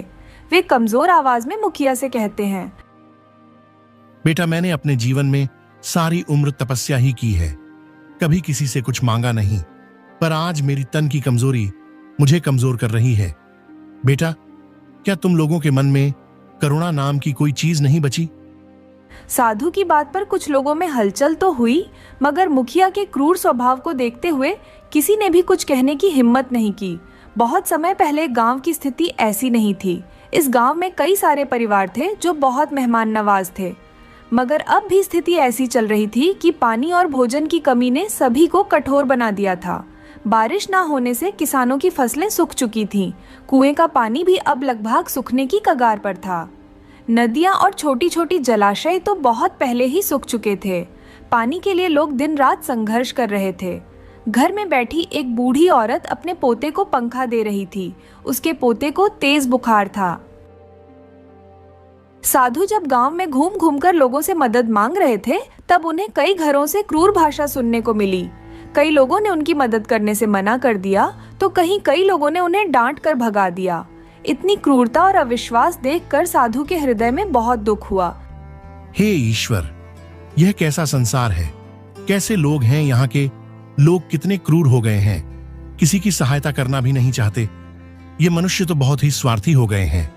वे कमजोर आवाज में मुखिया से कहते हैं, बेटा, मैंने अपने जीवन में सारी उम्र तपस्या ही की है, कभी किसी से कुछ मांगा नहीं, पर आज मेरी तन की कमजोरी मुझे कमजोर कर रही है। बेटा, क्या तुम लोगों के मन में करुणा नाम की कोई चीज नहीं बची? साधु की बात पर कुछ लोगों में हलचल तो हुई, मगर मुखिया के क्रूर स्वभाव को देखते हुए किसी ने भी कुछ कहने की हिम्मत नहीं की। बहुत समय पहले गांव की स्थिति ऐसी नहीं थी। इस गांव में कई सारे परिवार थे जो बहुत मेहमान नवाज थे, मगर अब भी स्थिति ऐसी चल रही थी कि पानी और भोजन की कमी ने सभी को कठोर बना दिया था। बारिश ना होने से किसानों की फसलें सूख चुकी थीं। कुएं का पानी भी अब लगभग सूखने की कगार पर था। नदियां और छोटी छोटी जलाशय तो बहुत पहले ही सूख चुके थे। पानी के लिए लोग दिन रात संघर्ष कर रहे थे। घर में बैठी एक बूढ़ी औरत अपने पोते को पंखा दे रही थी। उसके पोते को तेज बुखार था। साधु जब गांव में घूम घूम कर लोगों से मदद मांग रहे थे, तब उन्हें कई घरों से क्रूर भाषा सुनने को मिली। कई लोगों ने उनकी मदद करने से मना कर दिया, तो कई लोगों ने उन्हें डांट कर भगा दिया। इतनी क्रूरता और अविश्वास देखकर साधु के हृदय में बहुत दुख हुआ। हे ईश्वर, यह कैसा संसार है? कैसे लोग हैं यहाँ के? लोग कितने क्रूर हो गए हैं, किसी की सहायता करना भी नहीं चाहते। ये मनुष्य तो बहुत ही स्वार्थी हो गए हैं।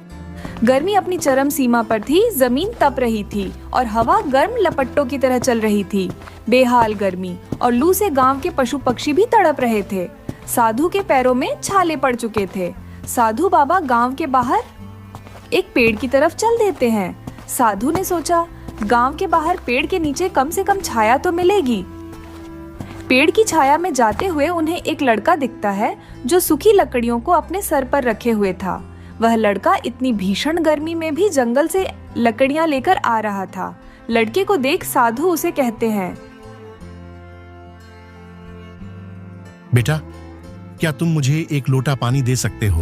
गर्मी अपनी चरम सीमा पर थी। जमीन तप रही थी और हवा गर्म लपट्टों की तरह चल रही थी। बेहाल गर्मी और लू से गांव के पशु पक्षी भी तड़प रहे थे। साधु के पैरों में छाले पड़ चुके थे। साधु बाबा गांव के बाहर एक पेड़ की तरफ चल देते हैं। साधु ने सोचा, गांव के बाहर पेड़ के नीचे कम से कम छाया तो मिलेगी। पेड़ की छाया में जाते हुए उन्हें एक लड़का दिखता है जो सूखी लकड़ियों को अपने सर पर रखे हुए था। वह लड़का इतनी भीषण गर्मी में भी जंगल से लकड़ियां लेकर आ रहा था। लड़के को देख साधु उसे कहते हैं, बेटा, क्या तुम मुझे एक लोटा पानी दे सकते हो?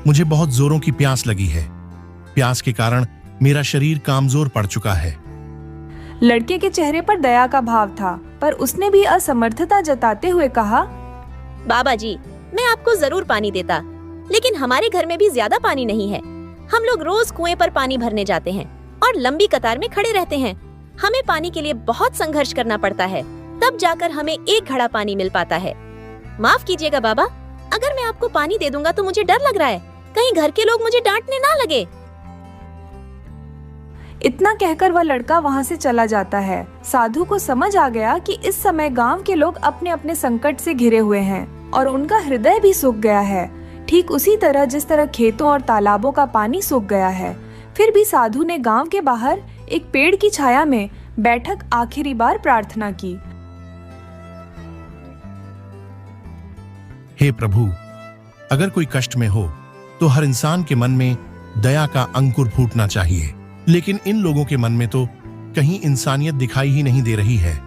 मुझे बहुत जोरों की प्यास लगी है। प्यास के कारण मेरा शरीर कामजोर पड़ चुका है। लड़के के चेहरे पर दया का भाव था, पर उसने भी असमर्थता जताते हुए कहा, बाबा जी, मैं आपको जरूर पानी देता, लेकिन हमारे घर में भी ज्यादा पानी नहीं है। हम लोग रोज कुएं पर पानी भरने जाते हैं और लंबी कतार में खड़े रहते हैं। हमें पानी के लिए बहुत संघर्ष करना पड़ता है, तब जाकर हमें एक घड़ा पानी मिल पाता है। माफ कीजिएगा बाबा, अगर मैं आपको पानी दे दूंगा तो मुझे डर लग रहा है, कहीं घर के लोग मुझे डांटने ना लगे। इतना कहकर वह लड़का वहां से चला जाता है। साधु को समझ आ गया कि इस समय गांव के लोग अपने अपने संकट से घिरे हुए हैं और उनका हृदय भी सूख गया है, ठीक उसी तरह जिस तरह खेतों और तालाबों का पानी सूख गया है। फिर भी साधु ने गांव के बाहर एक पेड़ की छाया में बैठक आखिरी बार प्रार्थना की। हे प्रभु, अगर कोई कष्ट में हो तो हर इंसान के मन में दया का अंकुर फूटना चाहिए, लेकिन इन लोगों के मन में तो कहीं इंसानियत दिखाई ही नहीं दे रही है।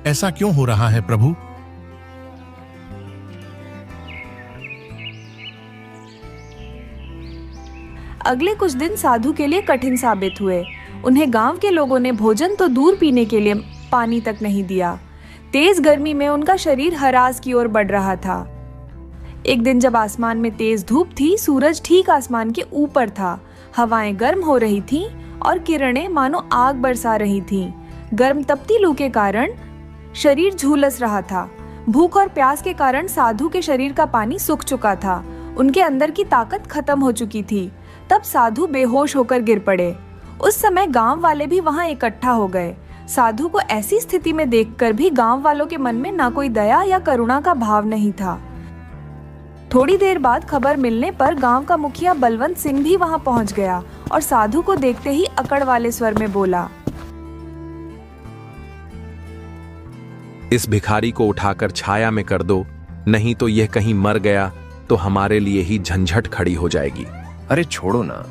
ऐसा क्यों हो रहा है प्रभु? अगले कुछ दिन साधु के लिए कठिन साबित हुए। उन्हें गांव के लोगों ने भोजन तो दूर पीने के लिए पानी तक नहीं दिया। तेज गर्मी में उनका शरीर हरास की ओर बढ़ रहा था। एक दिन जब आसमान में तेज धूप थी, सूरज ठीक आसमान के ऊपर था। हवाएं गर्म हो रही थीं और किरणें मानो आग बरसा रही थीं। गर्म तपती लू के कारण शरीर झुलस रहा था। भूख और प्यास के कारण साधु के शरीर का पानी सूख चुका था। उनके अंदर की ताकत खत्म हो चुकी थी। तब साधु बेहोश होकर गिर पड़े। उस समय गांव वाले भी वहां इकट्ठा हो गए। साधु को ऐसी स्थिति में देखकर भी गांव वालों के मन में ना कोई दया या करुणा का भाव नहीं था। थोड़ी देर बाद खबर मिलने पर गांव का मुखिया बलवंत सिंह भी वहां पहुंच गया और साधु को देखते ही अकड़ वाले स्वर में बोला, इस भिखारी को उठाकर छाया में कर दो, नहीं तो यह कहीं मर गया तो हमारे लिए ही झंझट खड़ी हो जाएगी। अरे छोड़ो ना,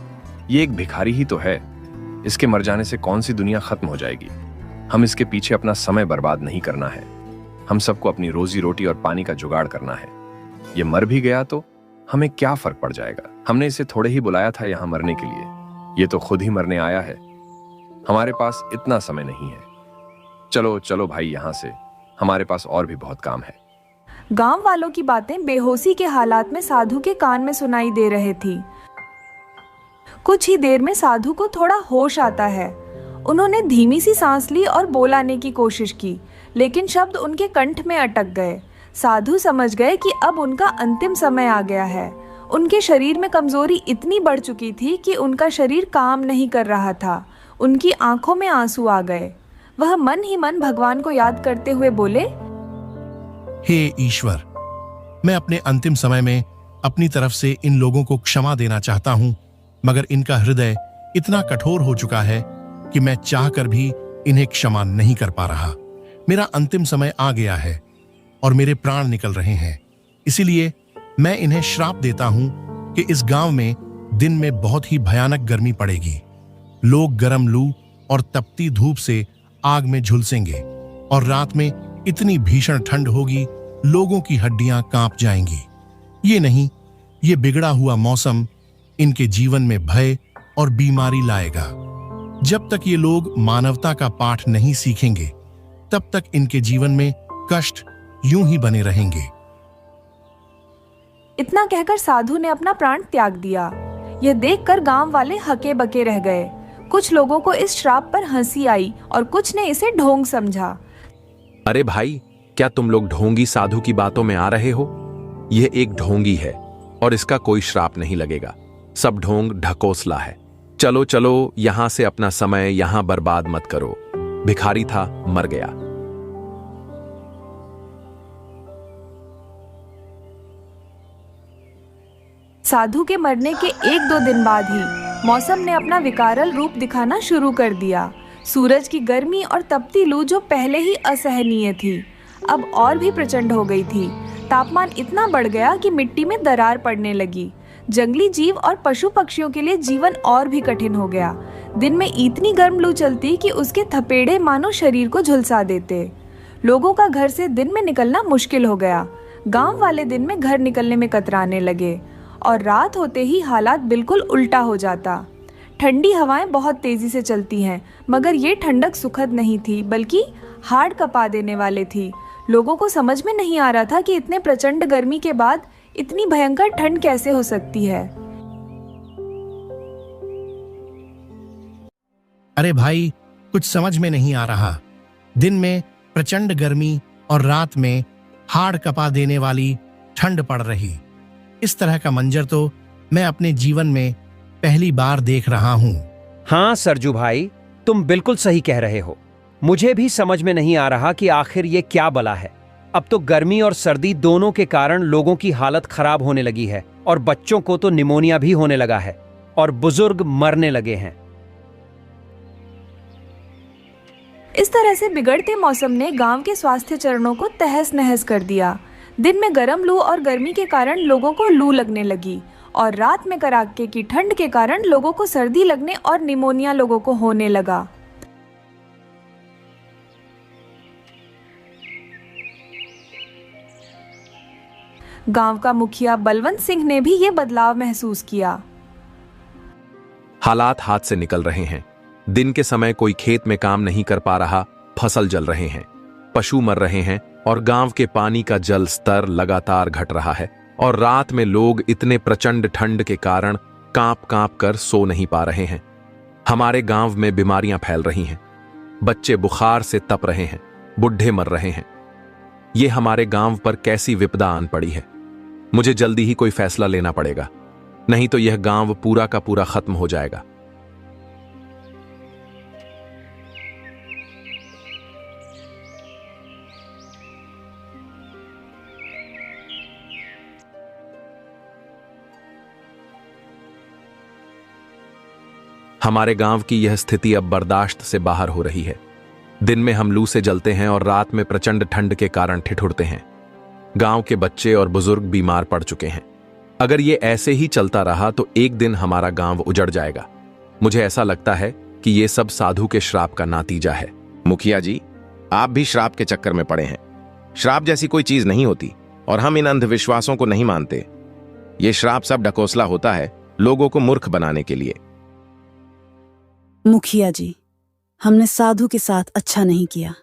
ये एक भिखारी ही तो है। इसके मर जाने से कौन सी दुनिया खत्म हो जाएगी। हम इसके पीछे अपना समय बर्बाद नहीं करना है। हम सबको अपनी रोजी रोटी और पानी का जुगाड़ करना है। ये मर भी गया तो हमें क्या फर्क पड़ जाएगा। हमने इसे थोड़े ही बुलाया था यहाँ मरने के लिए, ये तो खुद ही मरने आया है। हमारे पास इतना समय नहीं है। चलो चलो भाई यहाँ से, हमारे पास और भी बहुत काम है। गांव वालों की बातें बेहोशी के हालात में साधु के कान में सुनाई दे रहे थी। कुछ ही देर में साधु को थोड़ा होश आता है। उन्होंने धीमी सी सांस ली और बोलाने की कोशिश की, लेकिन शब्द उनके कंठ में अटक गए। साधु समझ गए कि अब उनका अंतिम समय आ गया है। उनके शरीर में कमजोरी इतनी बढ़ चुकी थी कि उनका शरीर काम नहीं कर रहा था। उनकी आंखों में आंसू आ गए। वह मन ही मन भगवान को याद करते हुए बोले, हे ईश्वर, मैं अपने अंतिम समय में अपनी तरफ से इन लोगों को क्षमा देना चाहता हूं, मगर इनका हृदय इतना कठोर हो चुका है कि मैं चाहकर भी इन्हें क्षमा नहीं कर पा रहा। मेरा अंतिम समय आ गया है और मेरे प्राण निकल रहे हैं। इसीलिए मैं इन्हें श्राप देता हूं कि इस गांव में दिन में बहुत ही भयानक गर्मी पड़ेगी। लोग गर्म लू और तपती धूप से आग में झुलसेंगे और रात में इतनी भीषण ठंड होगी, लोगों की हड्डियां कांप जाएंगी। ये नहीं, ये बिगड़ा हुआ मौसम इनके जीवन में भय और बीमारी लाएगा। जब तक ये लोग मानवता का पाठ नहीं सीखेंगे, तब तक इनके जीवन में कष्ट यूं ही बने रहेंगे। इतना कहकर साधु ने अपना प्राण त्याग दिया। यह देखकर गांव वाले हके बके रह गए। कुछ लोगों को इस श्राप पर हंसी आई और कुछ ने इसे ढोंग समझा। अरे भाई, क्या तुम लोग ढोंगी साधु की बातों में आ रहे हो? यह एक ढोंगी है और इसका कोई श्राप नहीं लगेगा। सब ढोंग ढकोसला है। चलो चलो, यहां से अपना समय यहां बर्बाद मत करो। भिखारी था, मर गया। साधु के मरने के 1-2 दिन बाद ही मौसम ने अपना विकारल रूप दिखाना शुरू कर दिया। सूरज की गर्मी और तपती लू जो पहले ही असहनीय थी, अब और भी प्रचंड हो गई थी। तापमान इतना बढ़ गया कि मिट्टी में दरार पड़ने लगी। जंगली जीव और पशु पक्षियों के लिए जीवन और भी कठिन हो गया। दिन में इतनी गर्म लू चलती कि उसके थपेड़े मानो शरीर को झुलसा देते। लोगों का घर से दिन में निकलना मुश्किल हो गया। गांव वाले दिन में घर निकलने में कतराने लगे और रात होते ही हालात बिल्कुल उल्टा हो जाता। ठंडी हवाएं बहुत तेजी से चलती हैं, मगर ये ठंडक सुखद नहीं थी, बल्कि हाड़ कपा देने वाले थी। लोगों को समझ में नहीं आ रहा था कि इतने प्रचंड गर्मी के बाद इतनी भयंकर ठंड कैसे हो सकती है। अरे भाई, कुछ समझ में नहीं आ रहा। दिन में प्रचंड गर्मी और रात में हाड़ कपा देने वाली ठंड पड़ रही। इस तरह का मंजर तो मैं अपने जीवन में पहली बार देख रहा हूं। हाँ सरजू भाई, तुम बिल्कुल सही कह रहे हो। मुझे भी समझ में नहीं आ रहा कि आखिर ये क्या बला है। अब तो गर्मी और सर्दी दोनों के कारण लोगों की हालत खराब होने लगी है और बच्चों को तो निमोनिया भी होने लगा है और बुजुर्ग मरने लगे हैं। इस तरह से बिगड़ते मौसम ने गांव के स्वास्थ्य चरणों को तहस नहस कर दिया। दिन में गर्म लू और गर्मी के कारण लोगों को लू लगने लगी और रात में कड़ाके की ठंड के कारण लोगों को सर्दी लगने और निमोनिया लोगों को होने लगा। गांव का मुखिया बलवंत सिंह ने भी ये बदलाव महसूस किया। हालात हाथ से निकल रहे हैं। दिन के समय कोई खेत में काम नहीं कर पा रहा, फसल जल रहे हैं, पशु मर रहे हैं और गांव के पानी का जल स्तर लगातार घट रहा है। और रात में लोग इतने प्रचंड ठंड के कारण कांप कांप कर सो नहीं पा रहे हैं। हमारे गांव में बीमारियां फैल रही हैं। बच्चे बुखार से तप रहे हैं, बुढ़े मर रहे हैं। ये हमारे गांव पर कैसी विपदा आन पड़ी है। मुझे जल्दी ही कोई फैसला लेना पड़ेगा, नहीं तो यह गांव पूरा का पूरा खत्म हो जाएगा। हमारे गांव की यह स्थिति अब बर्दाश्त से बाहर हो रही है। दिन में हम लू से जलते हैं और रात में प्रचंड ठंड के कारण ठिठुरते हैं। गांव के बच्चे और बुजुर्ग बीमार पड़ चुके हैं। अगर ये ऐसे ही चलता रहा तो एक दिन हमारा गांव उजड़ जाएगा। मुझे ऐसा लगता है कि ये सब साधु के श्राप का नतीजा है। मुखिया जी, आप भी श्राप के चक्कर में पड़े हैं। श्राप जैसी कोई चीज नहीं होती और हम इन अंधविश्वासों को नहीं मानते। ये श्राप सब ढकोसला होता है लोगों को मूर्ख बनाने के लिए। मुखिया जी, हमने साधु के साथ अच्छा नहीं किया।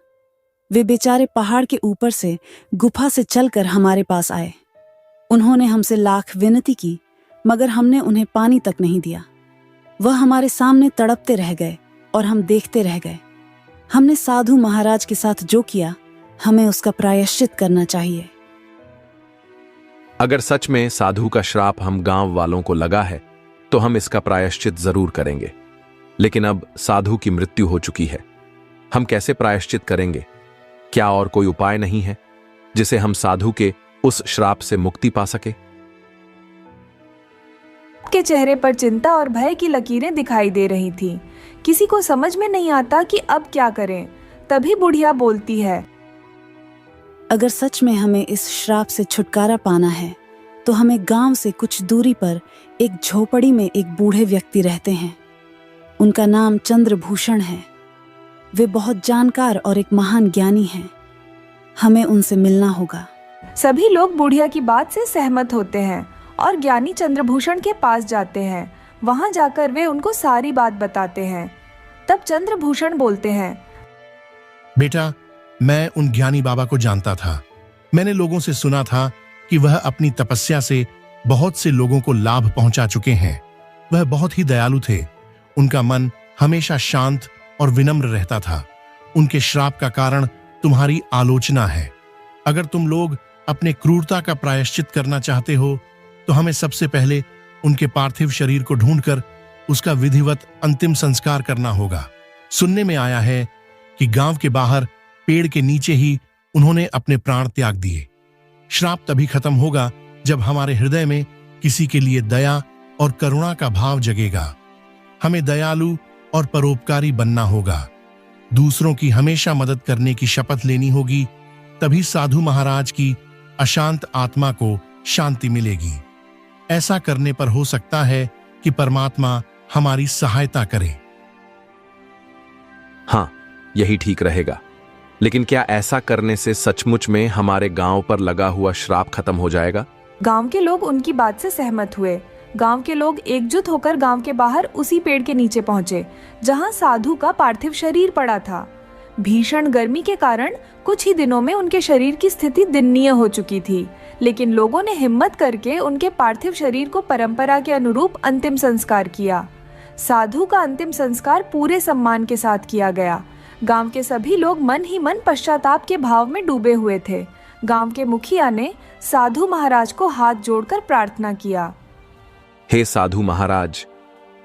वे बेचारे पहाड़ के ऊपर से गुफा से चलकर हमारे पास आए। उन्होंने हमसे लाख विनती की, मगर हमने उन्हें पानी तक नहीं दिया। वह हमारे सामने तड़पते रह गए और हम देखते रह गए। हमने साधु महाराज के साथ जो किया, हमें उसका प्रायश्चित करना चाहिए। अगर सच में साधु का श्राप हम गांव वालों को लगा है तो हम इसका प्रायश्चित जरूर करेंगे। लेकिन अब साधु की मृत्यु हो चुकी है, हम कैसे प्रायश्चित करेंगे? क्या और कोई उपाय नहीं है जिसे हम साधु के उस श्राप से मुक्ति पा सके? के चेहरे पर चिंता और भय की लकीरें दिखाई दे रही थीं। किसी को समझ में नहीं आता कि अब क्या करें। तभी बुढ़िया बोलती है, अगर सच में हमें इस श्राप से छुटकारा पाना है तो हमें गांव से कुछ दूरी पर एक झोपड़ी में एक बूढ़े व्यक्ति रहते हैं। उनका नाम चंद्रभूषण है। वे बहुत जानकार और एक महान ज्ञानी हैं। हमें उनसे मिलना होगा। सभी लोग बुढ़िया की बात से सहमत होते हैं और ज्ञानी चंद्रभूषण के पास जाते हैं। वहां जाकर वे उनको सारी बात बताते हैं। तब चंद्रभूषण बोलते हैं, बेटा, मैं उन ज्ञानी बाबा को जानता था। मैंने लोगों से सुना था कि वह अपनी तपस्या से बहुत से लोगों को लाभ पहुंचा चुके हैं। वह बहुत ही दयालु थे। उनका मन हमेशा शांत और विनम्र रहता था। उनके श्राप का कारण तुम्हारी आलोचना है। अगर तुम लोग अपने क्रूरता का प्रायश्चित करना चाहते हो तो हमें सबसे पहले उनके पार्थिव शरीर को ढूंढकर उसका विधिवत अंतिम संस्कार करना होगा। सुनने में आया है कि गांव के बाहर पेड़ के नीचे ही उन्होंने अपने प्राण त्याग दिए। श्राप तभी खत्म होगा जब हमारे हृदय में किसी के लिए दया और करुणा का भाव जगेगा। हमें दयालु और परोपकारी बनना होगा। दूसरों की हमेशा मदद करने की शपथ लेनी होगी। तभी साधु महाराज की अशांत आत्मा को शांति मिलेगी। ऐसा करने पर हो सकता है कि परमात्मा हमारी सहायता करे। हाँ, यही ठीक रहेगा। लेकिन क्या ऐसा करने से सचमुच में हमारे गांव पर लगा हुआ श्राप खत्म हो जाएगा? गांव के लोग उनकी बात से सहमत हुए। गांव के लोग एकजुट होकर गांव के बाहर उसी पेड़ के नीचे पहुंचे जहां साधु का पार्थिव शरीर पड़ा था। भीषण गर्मी के कारण कुछ ही दिनों में उनके शरीर की स्थिति दयनीय हो चुकी थी, लेकिन लोगों ने हिम्मत करके उनके पार्थिव शरीर को परंपरा के अनुरूप अंतिम संस्कार किया। साधु का अंतिम संस्कार पूरे सम्मान के साथ किया गया। गांव के सभी लोग मन ही मन पश्चाताप के भाव में डूबे हुए थे। गांव के मुखिया ने साधु महाराज को हाथ जोड़कर प्रार्थना किया, हे साधु महाराज,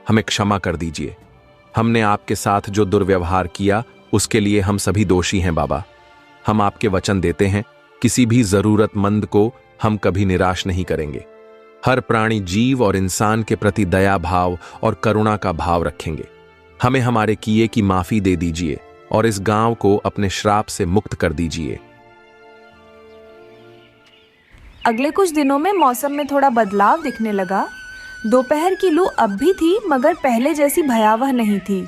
हमें क्षमा कर दीजिए। हमने आपके साथ जो दुर्व्यवहार किया उसके लिए हम सभी दोषी हैं बाबा। हम आपके वचन देते हैं, किसी भी जरूरतमंद को हम कभी निराश नहीं करेंगे। हर प्राणी जीव और इंसान के प्रति दया भाव और करुणा का भाव रखेंगे। हमें हमारे किए की माफी दे दीजिए और इस गांव को अपने श्राप से मुक्त कर दीजिए। अगले कुछ दिनों में मौसम में थोड़ा बदलाव दिखने लगा। दोपहर की लू अब भी थी, मगर पहले जैसी भयावह नहीं थी।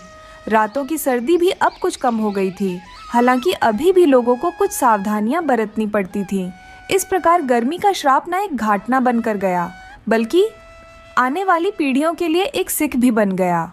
रातों की सर्दी भी अब कुछ कम हो गई थी। हालांकि अभी भी लोगों को कुछ सावधानियां बरतनी पड़ती थीं। इस प्रकार गर्मी का श्राप न एक घाटना बनकर गया, बल्कि आने वाली पीढ़ियों के लिए एक सिख भी बन गया।